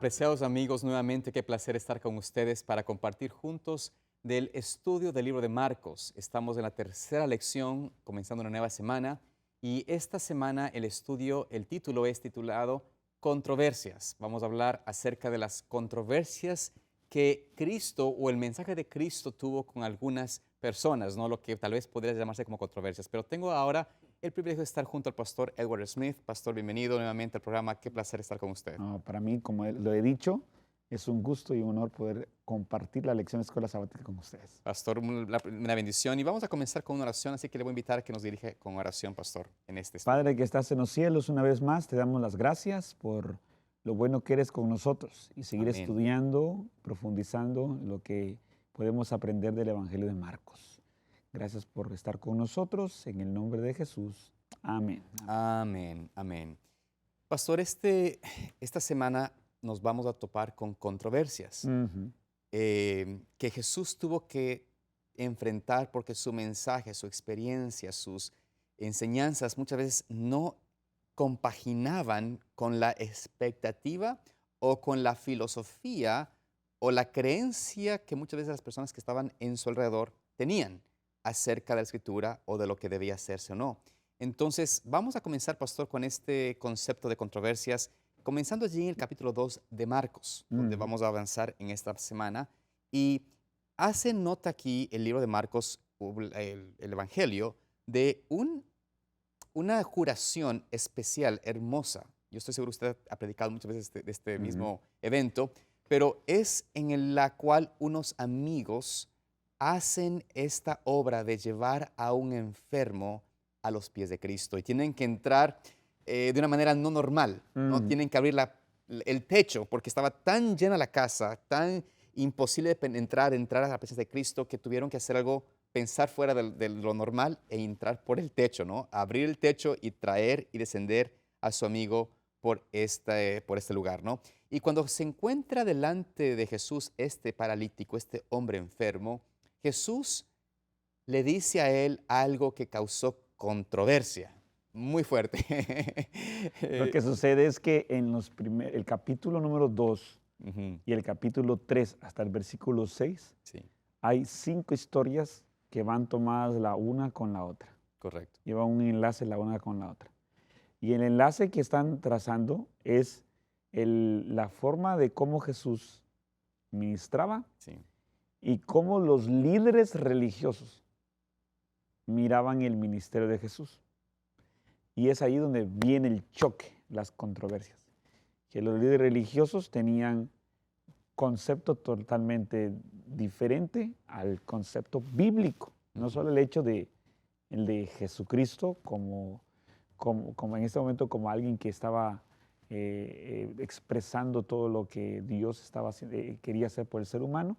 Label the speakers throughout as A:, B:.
A: Apreciados amigos, nuevamente qué placer estar con ustedes para compartir juntos del estudio del libro de Marcos. Estamos en la tercera lección, comenzando una nueva semana, y esta semana el título es titulado Controversias. Vamos a hablar acerca de las controversias que Cristo o el mensaje de Cristo tuvo con algunas personas, ¿no? Lo que tal vez podría llamarse como controversias. Pero tengo ahora el privilegio de estar junto al pastor Edward Smith. Pastor, bienvenido nuevamente al programa. Qué placer estar con usted.
B: No, para mí, como lo he dicho, es un gusto y un honor poder compartir la lección de Escuela Sabática con ustedes.
A: Pastor, una bendición. Y vamos a comenzar con una oración, así que le voy a invitar a que nos dirija con oración, Pastor, en este estudio.
B: Padre que estás en los cielos, una vez más te damos las gracias por lo bueno que eres con nosotros y seguir
A: Amén.
B: estudiando, profundizando en lo que podemos aprender del Evangelio de Marcos. Gracias por estar con nosotros, en el nombre de Jesús. Amén.
A: Amén, amén. Pastor, esta semana nos vamos a topar con controversias
B: Ujú.
A: que Jesús tuvo que enfrentar porque su mensaje, su experiencia, sus enseñanzas muchas veces no compaginaban con la expectativa o con la filosofía o la creencia que muchas veces las personas que estaban en su alrededor tenían acerca de la escritura o de lo que debía hacerse o no. Entonces, vamos a comenzar, pastor, con este concepto de controversias, comenzando allí en el capítulo 2 de Marcos, donde
B: Ujú.
A: vamos a avanzar en esta semana. Y hace nota aquí el libro de Marcos, el Evangelio, de una curación especial, hermosa. Yo estoy seguro que usted ha predicado muchas veces de este
B: Ujú.
A: mismo evento, pero es en la cual unos amigos hacen esta obra de llevar a un enfermo a los pies de Cristo y tienen que entrar de una manera no normal, ¿no?
B: Ujú.
A: Tienen que abrir el techo porque estaba tan llena la casa, tan imposible de entrar a la presencia de Cristo que tuvieron que hacer algo, pensar fuera de lo normal e entrar por el techo, ¿no? Abrir el techo y traer y descender a su amigo por este lugar, ¿no? Y cuando se encuentra delante de Jesús este paralítico, este hombre enfermo, Jesús le dice a él algo que causó controversia, muy fuerte.
B: Lo que sucede es que en el capítulo número 2
A: Ujú,
B: y el capítulo 3 hasta el versículo 6,
A: sí,
B: hay 5 historias que van tomadas la una con la otra.
A: correcto.
B: Lleva un enlace la una con la otra. Y el enlace que están trazando es la forma de cómo Jesús ministraba
A: Sí.
B: y cómo los líderes religiosos miraban el ministerio de Jesús. Y es ahí donde viene el choque, las controversias. Que los líderes religiosos tenían concepto totalmente diferente al concepto bíblico. No
A: Ujú,
B: solo el de Jesucristo como en este momento como alguien que estaba expresando todo lo que Dios quería hacer por el ser humano,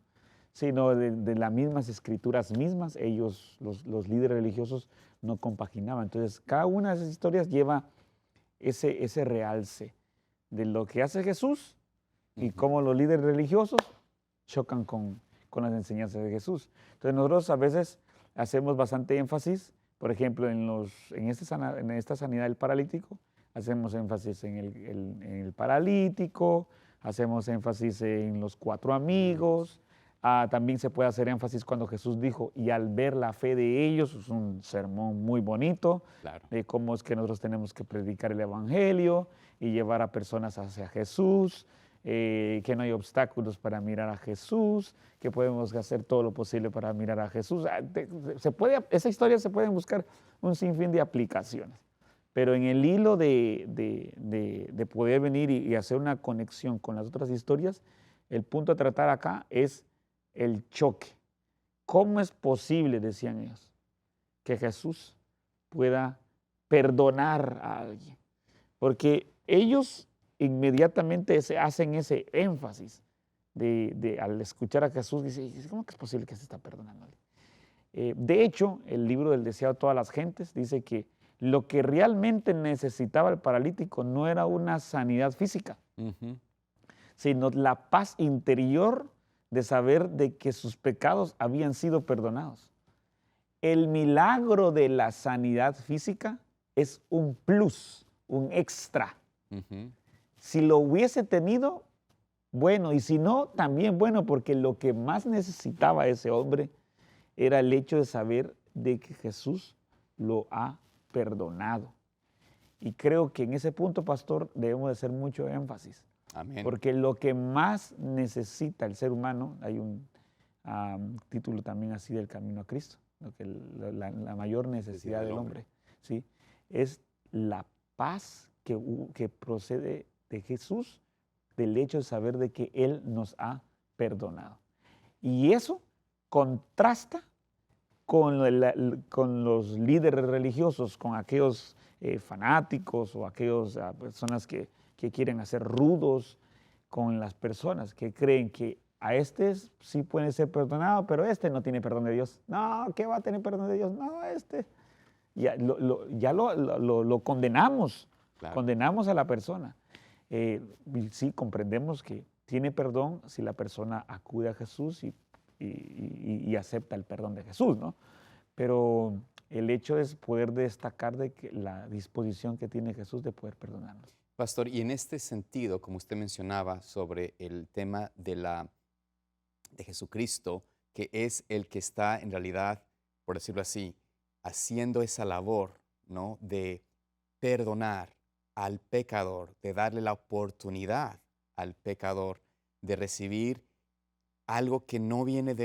B: sino de las mismas escrituras mismas, ellos, los líderes religiosos, no compaginaban. Entonces, cada una de esas historias lleva ese realce de lo que hace Jesús y
A: ujú,
B: cómo los líderes religiosos chocan con las enseñanzas de Jesús. Entonces nosotros a veces hacemos bastante énfasis, por ejemplo, en esta sanidad del paralítico, hacemos énfasis en el paralítico, hacemos énfasis en los 4 amigos. También se puede hacer énfasis cuando Jesús dijo, y al ver la fe de ellos, es un sermón muy bonito,
A: claro.
B: de cómo es que nosotros tenemos que predicar el Evangelio y llevar a personas hacia Jesús, que no hay obstáculos para mirar a Jesús, que podemos hacer todo lo posible para mirar a Jesús. Esa historia se pueden buscar un sinfín de aplicaciones, pero en el hilo de poder venir y hacer una conexión con las otras historias, el punto a tratar acá es el choque. ¿Cómo es posible, decían ellos, que Jesús pueda perdonar a alguien? Porque ellos inmediatamente hacen ese énfasis al escuchar a Jesús, dice, ¿cómo que es posible que se está perdonando? De hecho, el libro del deseado de todas las gentes dice que lo que realmente necesitaba el paralítico no era una sanidad física,
A: Ujú,
B: sino la paz interior de saber de que sus pecados habían sido perdonados. El milagro de la sanidad física es un plus, un extra.
A: ujú,
B: Si lo hubiese tenido, bueno, y si no, también bueno, porque lo que más necesitaba ese hombre era el hecho de saber de que Jesús lo ha perdonado. Y creo que en ese punto, pastor, debemos de hacer mucho énfasis,
A: Amén.
B: porque lo que más necesita el ser humano, hay un título también así del Camino a Cristo, lo que la mayor necesidad del hombre, ¿sí? Es la paz que procede de Jesús, del hecho de saber de que Él nos ha perdonado. Y eso contrasta con los líderes religiosos, con aquellos fanáticos o aquellas personas que quieren hacer rudos con las personas, que creen que a este sí puede ser perdonado, pero este no tiene perdón de Dios. No, ¿qué va a tener perdón de Dios? No, este. Ya lo condenamos,
A: Claro.
B: condenamos a la persona. Y sí, comprendemos que tiene perdón si la persona acude a Jesús y acepta el perdón de Jesús, ¿no? Pero el hecho es poder destacar de que la disposición que tiene Jesús de poder perdonarnos.
A: Pastor, y en este sentido, como usted mencionaba sobre el tema de Jesucristo, que es el que está en realidad, por decirlo así, haciendo esa labor, ¿no? De perdonar al pecador, de darle la oportunidad al pecador de recibir algo que no viene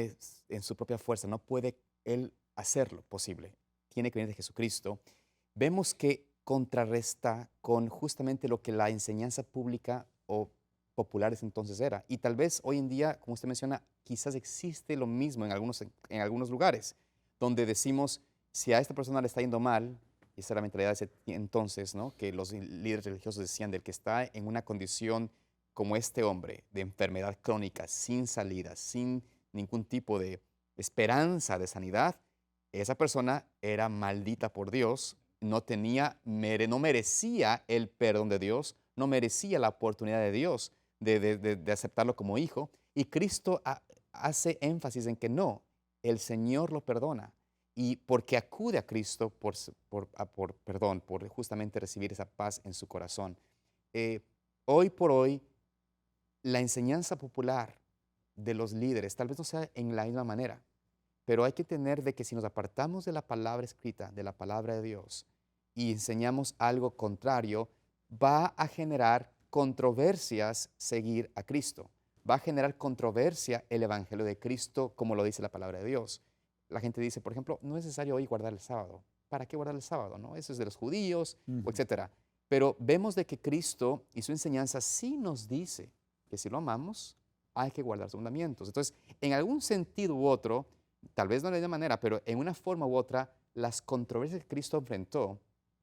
A: en su propia fuerza, no puede él hacerlo posible, tiene que venir de Jesucristo. Vemos que contrarresta con justamente lo que la enseñanza pública o populares entonces era. Y tal vez hoy en día, como usted menciona, quizás existe lo mismo en algunos lugares, donde decimos, si a esta persona le está yendo mal, y esa era la mentalidad de ese entonces, ¿no? Que los líderes religiosos decían del que está en una condición como este hombre, de enfermedad crónica, sin salida, sin ningún tipo de esperanza de sanidad, esa persona era maldita por Dios, no merecía el perdón de Dios, no merecía la oportunidad de Dios de aceptarlo como hijo. Y Cristo hace énfasis en que no, el Señor lo perdona. Y porque acude a Cristo por justamente recibir esa paz en su corazón. Hoy por hoy, la enseñanza popular de los líderes tal vez no sea en la misma manera, pero hay que tener de que si nos apartamos de la palabra escrita, de la palabra de Dios, y enseñamos algo contrario, va a generar controversias seguir a Cristo. Va a generar controversia el Evangelio de Cristo, como lo dice la palabra de Dios. La gente dice, por ejemplo, no es necesario hoy guardar el sábado. ¿Para qué guardar el sábado? ¿No? Eso es de los judíos, etcétera. Pero vemos de que Cristo y su enseñanza sí nos dice que si lo amamos, hay que guardar sus mandamientos. Entonces, en algún sentido u otro, tal vez no de la misma manera, pero en una forma u otra, las controversias que Cristo enfrentó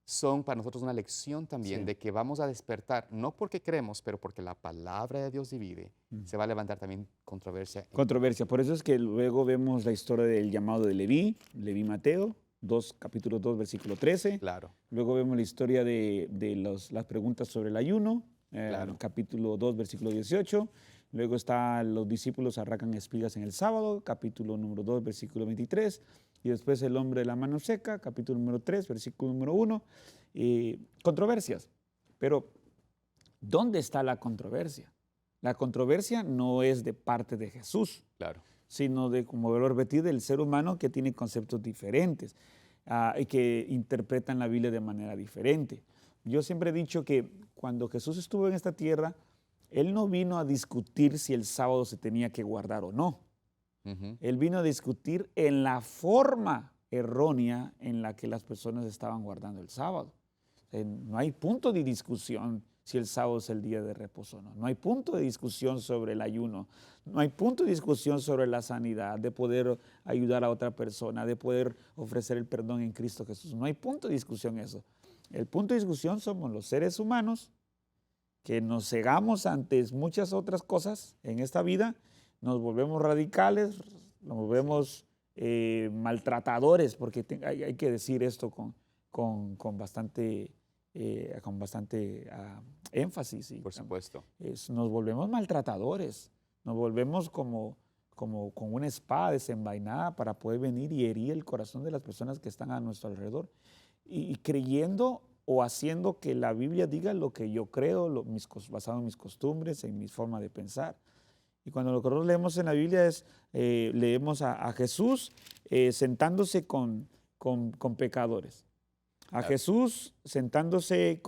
A: son para nosotros una lección también de que vamos a despertar, no porque creemos, pero porque la palabra de Dios divide, se va a levantar también controversia.
B: Controversia, por eso es que luego vemos la historia del llamado de Leví Mateo, capítulo 2, versículo 13.
A: Claro.
B: Luego vemos la historia de las preguntas sobre el ayuno,
A: Claro.
B: capítulo 2, versículo 18. Luego los discípulos arrancan espigas en el sábado, capítulo número 2, versículo 23. Y después el hombre de la mano seca, capítulo número 3, versículo número 1. Controversias. Pero, ¿dónde está la controversia? La controversia no es de parte de Jesús,
A: Claro.
B: sino de, como vuelvo a repetir, del ser humano que tiene conceptos diferentes y que interpretan la Biblia de manera diferente. Yo siempre he dicho que cuando Jesús estuvo en esta tierra, Él no vino a discutir si el sábado se tenía que guardar o no. Él vino a discutir en la forma errónea en la que las personas estaban guardando el sábado. No hay punto de discusión si el sábado es el día de reposo o no. No hay punto de discusión sobre el ayuno. No hay punto de discusión sobre la sanidad, de poder ayudar a otra persona, de poder ofrecer el perdón en Cristo Jesús. No hay punto de discusión eso. El punto de discusión somos los seres humanos que nos cegamos ante muchas otras cosas en esta vida, nos volvemos radicales, nos volvemos maltratadores, porque hay que decir esto con bastante énfasis.
A: Por supuesto.
B: Nos volvemos maltratadores, nos volvemos como con una espada desenvainada para poder venir y herir el corazón de las personas que están a nuestro alrededor. Y creyendo o haciendo que la Biblia diga lo que yo creo, basado en mis costumbres, en mi forma de pensar. Y cuando lo que nosotros leemos en la Biblia es, leemos a Jesús sentándose con pecadores, a
A: Claro.
B: Jesús sentándose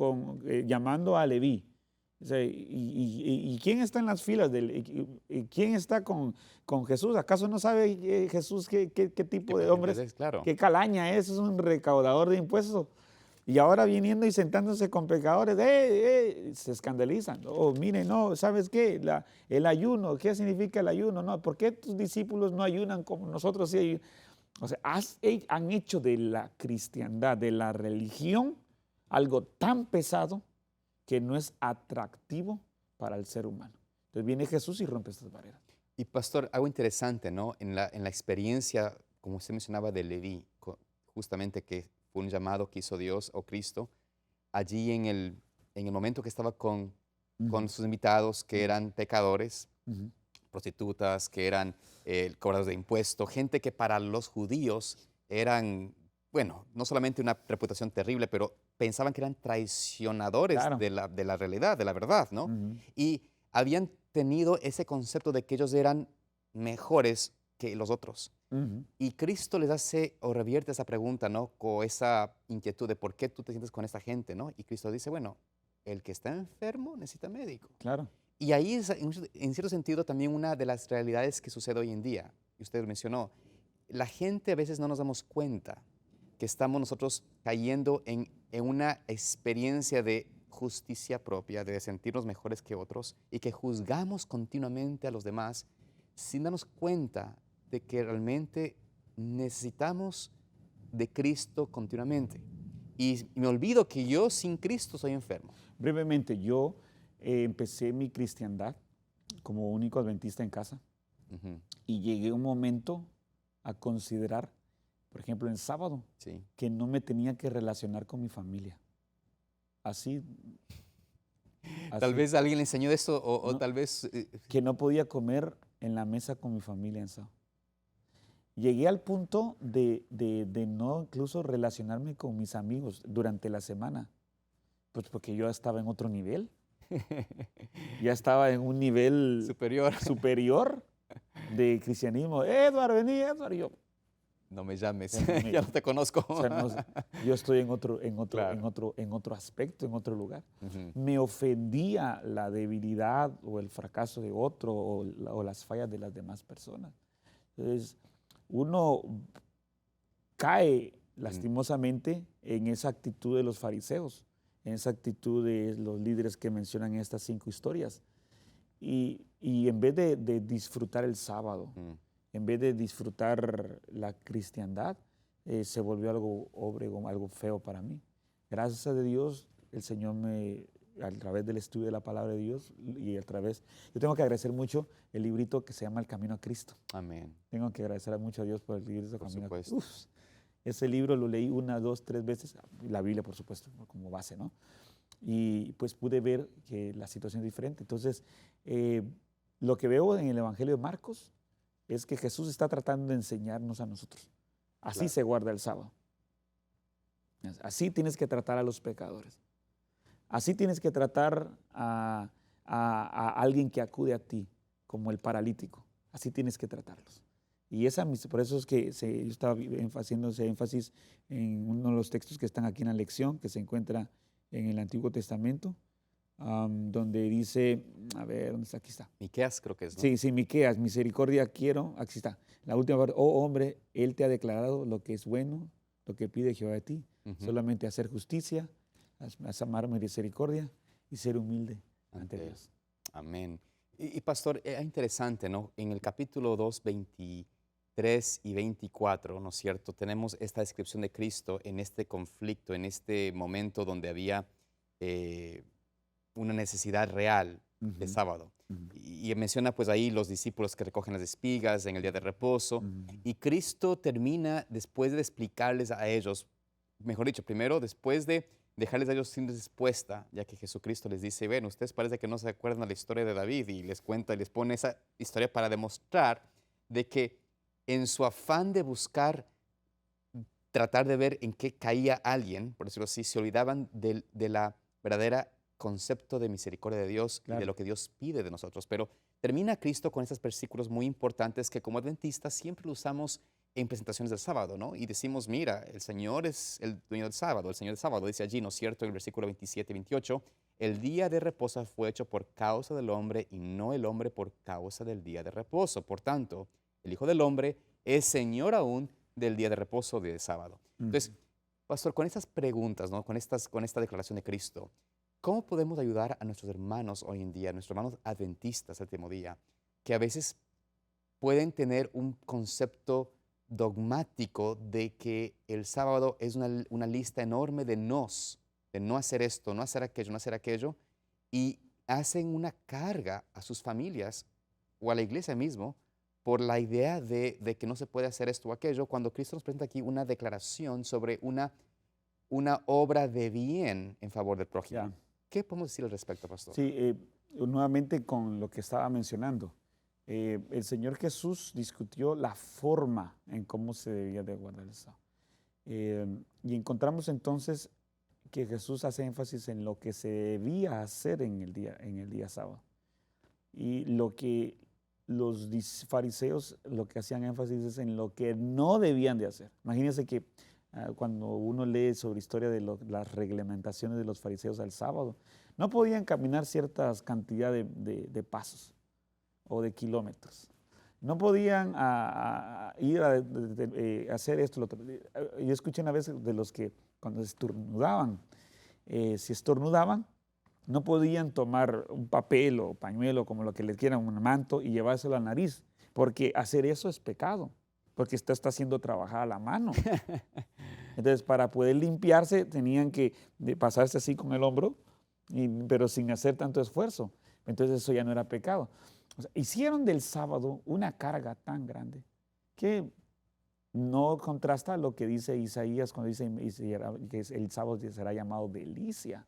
B: llamando a Leví. O sea, y quién está en las filas? ¿Quién está con Jesús? ¿Acaso no sabe Jesús qué tipo de hombre es?
A: Claro.
B: ¿Qué calaña es? Es un recaudador de impuestos. Y ahora viniendo y sentándose con pecadores, se escandalizan. Oh, miren, no, ¿sabes qué? El ayuno, ¿qué significa el ayuno? No, ¿por qué tus discípulos no ayunan como nosotros sí ayunamos? O sea, han hecho de la cristiandad, de la religión, algo tan pesado que no es atractivo para el ser humano. Entonces viene Jesús y rompe estas barreras.
A: Y pastor, algo interesante, ¿no? En la experiencia, como usted mencionaba, de Leví, justamente que fue un llamado que hizo Dios o Cristo, allí en el momento que estaba con sus invitados, que eran pecadores,
B: Ujú.
A: prostitutas, que eran cobradores de impuestos, gente que para los judíos eran, bueno, no solamente una reputación terrible, pero pensaban que eran traicionadores
B: Claro.
A: de la realidad, de la verdad, ¿no?
B: Ujú.
A: Y habían tenido ese concepto de que ellos eran mejores que los otros.
B: Ujú.
A: Y Cristo les hace o revierte esa pregunta, ¿no? Con esa inquietud de por qué tú te sientes con esta gente, ¿no? Y Cristo dice, bueno, el que está enfermo necesita médico.
B: Claro.
A: Y ahí es, en cierto sentido, también una de las realidades que sucede hoy en día. Y usted mencionó, la gente a veces no nos damos cuenta que estamos nosotros cayendo en una experiencia de justicia propia, de sentirnos mejores que otros y que juzgamos continuamente a los demás sin darnos cuenta de que realmente necesitamos de Cristo continuamente. Y me olvido que yo sin Cristo soy enfermo.
B: Brevemente, yo empecé mi cristiandad como único adventista en casa
A: Ujú,
B: y llegué un momento a considerar, por ejemplo, en sábado,
A: sí.
B: que no me tenía que relacionar con mi familia. Así,
A: Tal
B: así,
A: vez alguien le enseñó eso o
B: no,
A: tal vez...
B: que no podía comer en la mesa con mi familia en sábado. Llegué al punto de no incluso relacionarme con mis amigos durante la semana, pues porque yo estaba en otro nivel, ya estaba en un nivel
A: superior.
B: superior de cristianismo. Edward, vení, Edward. Y yo,
A: No me llames,
B: ya no me-
A: ya no te conozco.
B: o sea, yo estoy en otro
A: Claro.
B: aspecto, en otro lugar.
A: Ujú,
B: Me ofendía la debilidad o el fracaso de otro o las fallas de las demás personas. Entonces, uno cae lastimosamente en esa actitud de los fariseos, en esa actitud de los líderes que mencionan estas 5 historias. Y en vez de disfrutar el sábado,
A: ujú.
B: en vez de disfrutar la cristiandad, se volvió algo obrego, algo feo para mí. Gracias a Dios, el Señor a través del estudio de la palabra de Dios y yo tengo que agradecer mucho el librito que se llama El Camino a Cristo.
A: Amén.
B: Tengo que agradecer mucho a Dios por el librito
A: Por
B: Camino a
A: supuesto.
B: Cristo. Ese libro lo leí 1, 2, 3 veces, la Biblia por supuesto, como base, ¿no? Y pues pude ver que la situación es diferente. Entonces, lo que veo en el Evangelio de Marcos es que Jesús está tratando de enseñarnos a nosotros. Así
A: Claro.
B: se guarda el sábado. Así tienes que tratar a los pecadores. Así tienes que tratar a alguien que acude a ti, como el paralítico. Así tienes que tratarlos. Y por eso es que yo estaba haciéndose énfasis en uno de los textos que están aquí en la lección, que se encuentra en el Antiguo Testamento, donde dice, a ver, ¿dónde está? Aquí está.
A: Miqueas creo que es, ¿no?
B: Sí, Miqueas, misericordia quiero, aquí está. La última parte, oh hombre, Él te ha declarado lo que es bueno, lo que pide Jehová de ti,
A: Ujú.
B: solamente hacer justicia, amar misericordia y ser humilde ante
A: Ante
B: Dios.
A: Amén. Y pastor, es interesante, ¿no? En el capítulo 2, 23 y 24, ¿no es cierto? Tenemos esta descripción de Cristo en este conflicto, en este momento donde había una necesidad real de
B: Ujú,
A: sábado.
B: ujú,
A: Y menciona pues ahí los discípulos que recogen las espigas en el día de reposo.
B: ujú.
A: Y Cristo termina después de explicarles a ellos, mejor dicho, primero después de dejarles a ellos sin respuesta, ya que Jesucristo les dice, ven, ustedes parece que no se acuerdan de la historia de David y les cuenta y les pone esa historia para demostrar de que en su afán de buscar tratar de ver en qué caía alguien, por decirlo así, se olvidaban de la verdadera concepto de misericordia de Dios y de
B: Claro.
A: lo que Dios pide de nosotros. Pero termina Cristo con esos versículos muy importantes que como adventistas siempre lo usamos en presentaciones del sábado, ¿no? Y decimos, mira, el Señor es el dueño del sábado, el Señor del sábado, dice allí, ¿no es cierto? En el versículo 27 y 28, el día de reposo fue hecho por causa del hombre y no el hombre por causa del día de reposo. Por tanto, el Hijo del Hombre es Señor aún del día de reposo, día de sábado.
B: Ujú.
A: Entonces, pastor, con estas preguntas, ¿no? Con esta declaración de Cristo, ¿cómo podemos ayudar a nuestros hermanos hoy en día, a nuestros hermanos adventistas del último día, que a veces pueden tener un concepto dogmático de que el sábado es una lista enorme de no hacer esto, no hacer aquello, no hacer aquello, y hacen una carga a sus familias o a la iglesia mismo por la idea de que no se puede hacer esto o aquello, cuando Cristo nos presenta aquí una declaración sobre una obra de bien en favor del prójimo?
B: Ya.
A: ¿Qué podemos decir al respecto, pastor?
B: Sí, nuevamente con lo que estaba mencionando, el Señor Jesús discutió la forma en cómo se debía de guardar el sábado. Y encontramos entonces que Jesús hace énfasis en lo que se debía hacer en el día sábado. Y lo que los fariseos lo que hacían énfasis es en lo que no debían de hacer. Imagínense que cuando uno lee sobre historia de las reglamentaciones de los fariseos al sábado, no podían caminar ciertas cantidades de pasos o de kilómetros. No podían ir a hacer esto, lo otro. Yo escuché una vez de los que cuando estornudaban, si estornudaban, no podían tomar un papel o pañuelo, como lo que les quieran, un manto, y llevárselo a la nariz, porque hacer eso es pecado, porque usted está haciendo trabajar la mano. Entonces, para poder limpiarse, tenían que pasarse así con el hombro, pero sin hacer tanto esfuerzo. Entonces, eso ya no era pecado. O sea, hicieron del sábado una carga tan grande que no contrasta lo que dice Isaías cuando dice que el sábado será llamado delicia.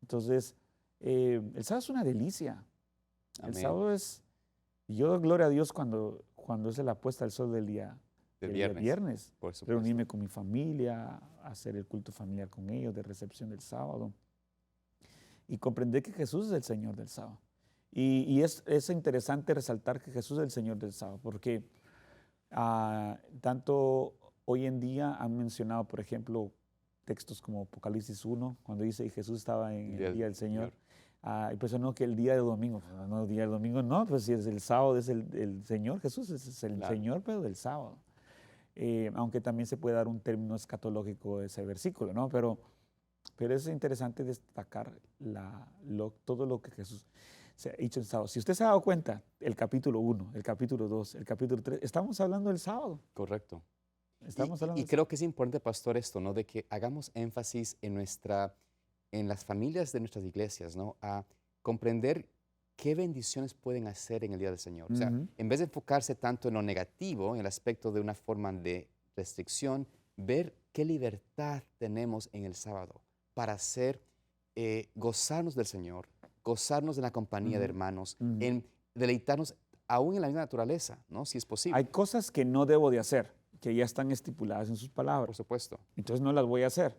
B: Entonces, el sábado es una delicia. El
A: Amén.
B: sábado es, yo doy gloria a Dios cuando es la puesta del sol del día
A: Del
B: día
A: viernes,
B: viernes.
A: por supuesto.
B: Reunirme con mi familia, hacer el culto familiar con ellos, de recepción del sábado. Y comprender que Jesús es el Señor del sábado. Y es interesante resaltar que Jesús es el Señor del sábado, porque tanto hoy en día han mencionado, por ejemplo, textos como Apocalipsis 1, cuando dice que Jesús estaba en el día del Señor. Y pues no, que el día de domingo, no, el día del domingo, no, pues si es el sábado, es el Señor, Jesús es el
A: Claro.
B: Señor, pero del sábado. Aunque también se puede dar un término escatológico de ese versículo, ¿no? Pero es interesante destacar todo lo que Jesús se ha hecho en sábado. Si usted se ha dado cuenta, el capítulo 1, el capítulo 2, el capítulo 3, estamos hablando del sábado.
A: Correcto.
B: Estamos hablando
A: Y creo que es importante, pastor, esto, ¿no? De que hagamos énfasis en las familias de nuestras iglesias, ¿no? A comprender qué bendiciones pueden hacer en el día del Señor. O sea,
B: Ujú.
A: en vez de enfocarse tanto en lo negativo, en el aspecto de una forma de restricción, ver qué libertad tenemos en el sábado para gozarnos del Señor, gozarnos de la compañía de
B: Ujú.
A: hermanos,
B: Ujú.
A: en deleitarnos aún en la misma naturaleza, ¿no? Si es posible,
B: Hay cosas que no debo de hacer, que ya están estipuladas en sus
A: por
B: palabras.
A: supuesto.
B: Entonces no las voy a hacer.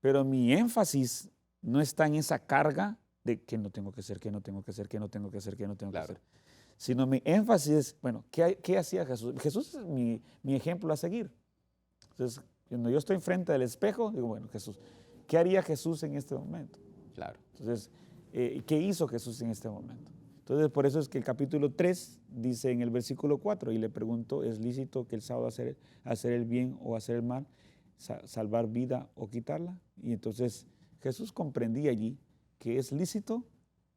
B: Pero mi énfasis no está en esa carga de que no tengo que hacer, que no tengo que hacer, que no tengo que hacer, que no tengo
A: Claro.
B: que hacer. Sino mi énfasis es, bueno, ¿qué hacía Jesús? Jesús es mi ejemplo a seguir. Entonces, cuando yo estoy frente del espejo, digo, bueno, Jesús, ¿qué haría Jesús en este momento?
A: Claro.
B: Entonces, ¿qué hizo Jesús en este momento? Entonces, por eso es que el capítulo 3 dice en el versículo 4, y le pregunto, ¿es lícito que el sábado hacer el bien o hacer el mal, salvar vida o quitarla? Y entonces Jesús comprendía allí que es lícito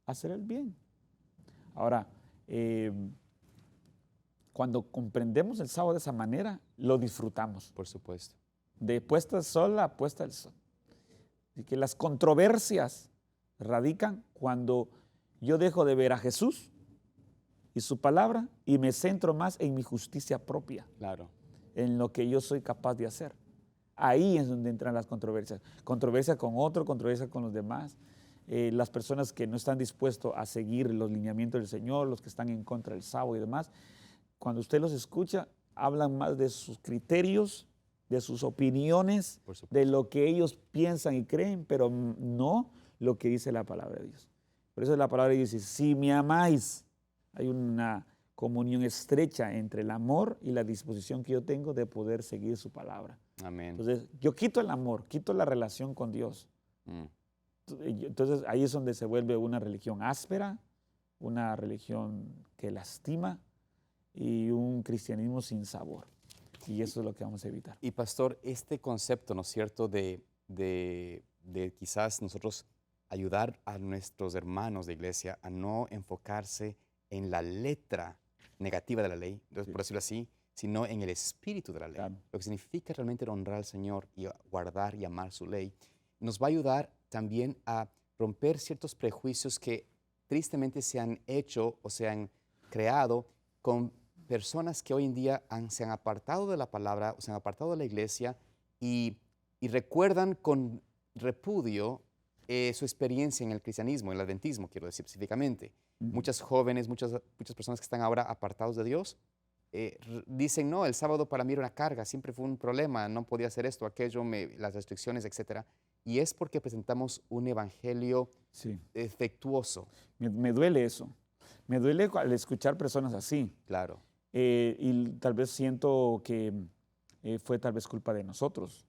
B: hacer el bien. Ahora, cuando comprendemos el sábado de esa manera, lo disfrutamos.
A: Por supuesto.
B: De puesta del sol a puesta del sol. Y que las controversias radican cuando yo dejo de ver a Jesús y su palabra y me centro más en mi justicia propia,
A: Claro.
B: en lo que yo soy capaz de hacer. Ahí es donde entran las controversias. Controversia con otro, controversia con los demás. Las personas que no están dispuestos a seguir los lineamientos del Señor, los que están en contra del sábado y demás, cuando usted los escucha, hablan más de sus criterios, de sus opiniones,
A: Por supuesto.
B: de lo que ellos piensan y creen, pero no lo que dice la palabra de Dios. Por eso la palabra de Dios dice, si me amáis, hay una comunión estrecha entre el amor y la disposición que yo tengo de poder seguir su palabra.
A: Amén.
B: Entonces, yo quito el amor, quito la relación con Dios.
A: Mm.
B: Entonces, ahí es donde se vuelve una religión áspera, una religión que lastima y un cristianismo sin sabor. Y eso es lo que vamos a evitar.
A: Y pastor, este concepto, ¿no es cierto?, de quizás nosotros ayudar a nuestros hermanos de iglesia a no enfocarse en la letra negativa de la ley, entonces, por decirlo así, sino en el espíritu de la ley.
B: Claro.
A: Lo que significa realmente honrar al Señor y guardar y amar su ley, nos va a ayudar también a romper ciertos prejuicios que tristemente se han hecho o se han creado con personas que hoy en día se han apartado de la palabra, o se han apartado de la iglesia y recuerdan con repudio su experiencia en el cristianismo, en el adventismo, quiero decir específicamente. Muchas jóvenes, muchas personas que están ahora apartados de Dios, dicen, no, el sábado para mí era una carga, siempre fue un problema, no podía hacer esto, aquello, las restricciones, etc. Y es porque presentamos un evangelio defectuoso.
B: Me duele eso. Me duele al escuchar personas así.
A: Claro.
B: Y tal vez siento que fue tal vez culpa de nosotros,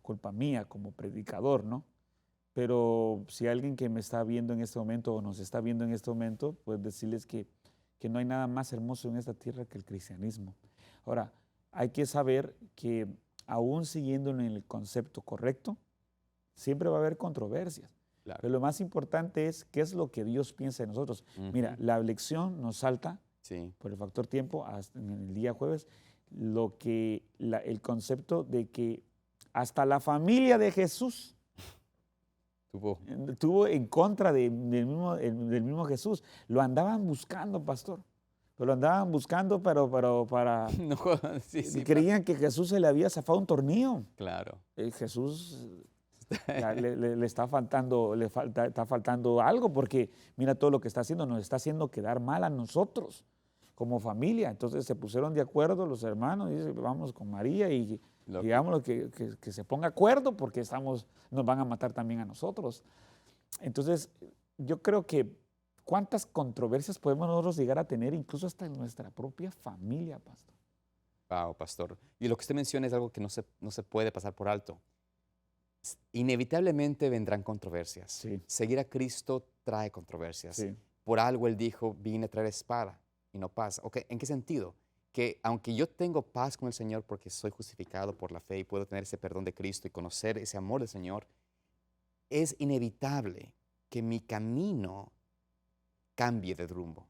B: culpa mía como predicador, ¿no? Pero si alguien que me está viendo en este momento o nos está viendo en este momento, pues decirles que no hay nada más hermoso en esta tierra que el cristianismo. Ahora, hay que saber que aún siguiendo en el concepto correcto, siempre va a haber controversias.
A: Claro.
B: Pero lo más importante es qué es lo que Dios piensa de nosotros. Mira, la lección nos salta por el factor tiempo hasta en el día jueves, el concepto de que hasta la familia de Jesús tuvo en contra del mismo Jesús. Lo andaban buscando, pastor. Pero lo andaban buscando, pero para...
A: No,
B: creían que Jesús se le había zafado un tornillo.
A: Claro.
B: Jesús le está faltando, está faltando algo, porque mira todo lo que está haciendo, nos está haciendo quedar mal a nosotros como familia. Entonces se pusieron de acuerdo los hermanos y dicen, vamos con María y digamos que se ponga de acuerdo porque nos van a matar también a nosotros. Entonces yo creo que cuántas controversias podemos nosotros llegar a tener incluso hasta en nuestra propia familia, pastor.
A: Wow, pastor. Y lo que usted menciona es algo que no se puede pasar por alto. Inevitablemente vendrán controversias.
B: Sí.
A: Seguir a Cristo trae controversias.
B: Sí.
A: Por algo Él dijo, vine a traer espada y no paz. Okay, ¿en qué sentido? Que aunque yo tengo paz con el Señor porque soy justificado por la fe y puedo tener ese perdón de Cristo y conocer ese amor del Señor, es inevitable que mi camino cambie de rumbo.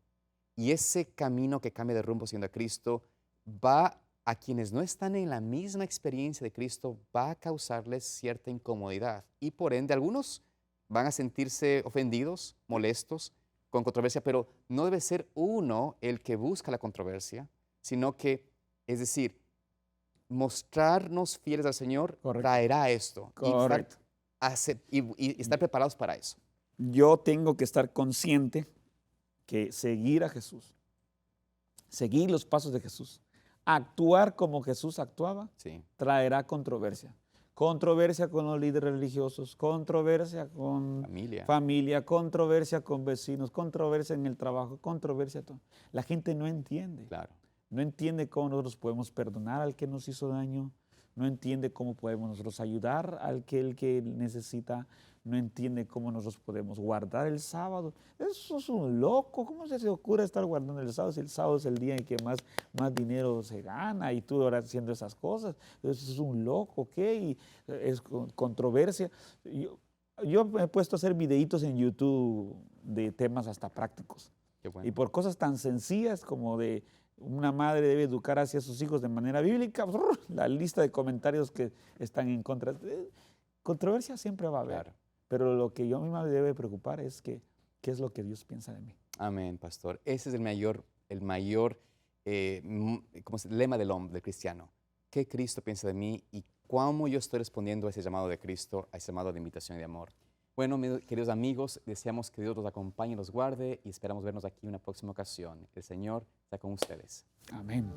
A: Y ese camino que cambia de rumbo siendo a Cristo va a quienes no están en la misma experiencia de Cristo, va a causarles cierta incomodidad. Y por ende, algunos van a sentirse ofendidos, molestos, con controversia, pero no debe ser uno el que busca la controversia, sino que, es decir, mostrarnos fieles al Señor traerá esto.
B: Correcto.
A: Y estar preparados para eso.
B: Yo tengo que estar consciente que seguir a Jesús, seguir los pasos de Jesús, actuar como Jesús actuaba, traerá controversia. Controversia con los líderes religiosos, controversia con familia, controversia con vecinos, controversia en el trabajo, controversia. La gente no entiende.
A: Claro.
B: No entiende cómo nosotros podemos perdonar al que nos hizo daño, no entiende cómo podemos nosotros ayudar al que necesita, no entiende cómo nosotros podemos guardar el sábado. Eso es un loco. ¿Cómo se ocurre estar guardando el sábado si el sábado es el día en que más dinero se gana y tú ahora haciendo esas cosas? Eso es un loco, ¿ok? Y es controversia. Yo me he puesto a hacer videitos en YouTube de temas hasta prácticos.
A: Qué bueno.
B: Y por cosas tan sencillas como de una madre debe educar hacia sus hijos de manera bíblica, la lista de comentarios que están en contra. Controversia siempre va a haber. Claro. Pero lo que yo misma me debe preocupar es qué es lo que Dios piensa de mí.
A: Amén, pastor. Ese es el mayor lema del cristiano. ¿Qué Cristo piensa de mí y cómo yo estoy respondiendo a ese llamado de Cristo, a ese llamado de invitación y de amor? Bueno, queridos amigos, deseamos que Dios los acompañe y los guarde y esperamos vernos aquí en una próxima ocasión. El Señor está con ustedes.
B: Amén.